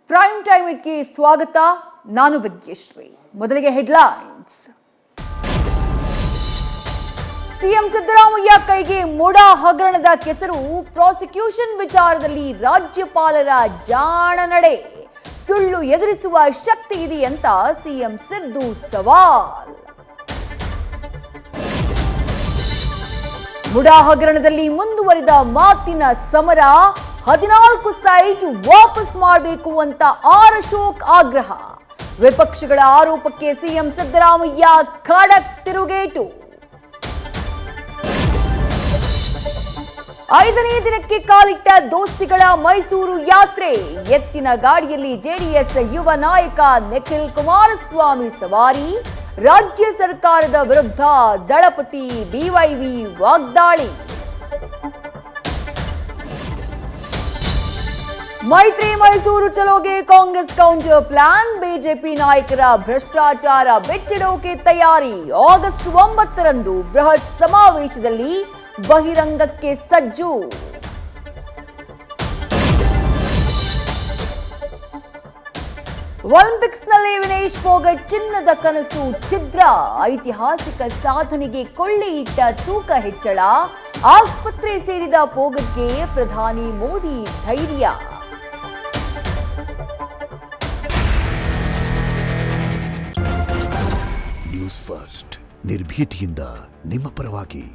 Prime time ಇಟ್ಗೆ ಸ್ವಾಗತ. ನಾನು ವಿದ್ಯಶ್ರೀ. ಮೊದಲಿಗೆ ಹೆಡ್ಲೈನ್ಸ್. ಸಿಎಂ ಸಿದ್ದರಾಮಯ್ಯ ಕೈಗೆ ಮುಡಾ ಹಗರಣದ ಕೆಸರು. ಪ್ರಾಸಿಕ್ಯೂಷನ್ ವಿಚಾರದಲ್ಲಿ ರಾಜ್ಯಪಾಲರ ಜಾಣ ನಡೆ. ಸುಳ್ಳು ಎದುರಿಸುವ ಶಕ್ತಿ ಇದೆಯಂತ ಸಿಎಂ ಸಿದ್ದು ಸವಾಲ್. ಮುಡಾ ಹಗರಣದಲ್ಲಿ ಮುಂದುವರಿದ ಮಾತಿನ ಸಮರ. 14 ಸೈಟ್ ವಾಪಸ್ ಮಾಡಬೇಕು ಅಂತ ಅಶೋಕ್ ಆಗ್ರಹ. ವಿಪಕ್ಷಗಳ ಆರೋಪಕ್ಕೆ ಸಿಎಂ ಸಿದ್ದರಾಮಯ್ಯ ಖಡಕ್ ತಿರುಗೇಟು. 5ನೇ ದಿನಕ್ಕೆ ಕಾಲಿಟ್ಟ ದೋಸ್ತಿಗಳ ಮೈಸೂರು ಯಾತ್ರೆ. ಎತ್ತಿನ ಗಾಡಿಯಲ್ಲಿ ಜೆಡಿಎಸ್ ಯುವ ನಾಯಕ ನಿಖಿಲ್ ಕುಮಾರಸ್ವಾಮಿ ಸವಾರಿ. ರಾಜ್ಯ ಸರ್ಕಾರದ ವಿರುದ್ಧ ದಳಪತಿ ಬಿವೈವಿ ವಾಗ್ದಾಳಿ. ಮೈತ್ರಿ ಮೈಸೂರು ಚಲೋಗೆ ಕಾಂಗ್ರೆಸ್ ಕೌಂಟರ್ ಪ್ಲಾನ್. ಬಿಜೆಪಿ ನಾಯಕರ ಭ್ರಷ್ಟಾಚಾರ ಬೆಚ್ಚಿಡೋಕೆ ತಯಾರಿ. ಆಗಸ್ಟ್ 9ರಂದು ಬೃಹತ್ ಸಮಾವೇಶದಲ್ಲಿ ಬಹಿರಂಗಕ್ಕೆ ಸಜ್ಜು. ಒಲಿಂಪಿಕ್ಸ್ನಲ್ಲಿ ವಿನೇಶ್ ಫೋಗಟ್ ಚಿನ್ನದ ಕನಸು ಛಿದ್ರ. ಐತಿಹಾಸಿಕ ಸಾಧನೆಗೆ ಕೊಳ್ಳೆ ಇಟ್ಟ ತೂಕ ಹೆಚ್ಚಳ. ಆಸ್ಪತ್ರೆ ಸೇರಿದ ಫೋಗಟ್ಗೆ ಪ್ರಧಾನಿ ಮೋದಿ ಧೈರ್ಯ. ನ್ಯೂಸ್ ಫಸ್ಟ್ ನಿರ್ಭೀತಿಯಿಂದ ನಿಮ್ಮ ಪರವಾಗಿ.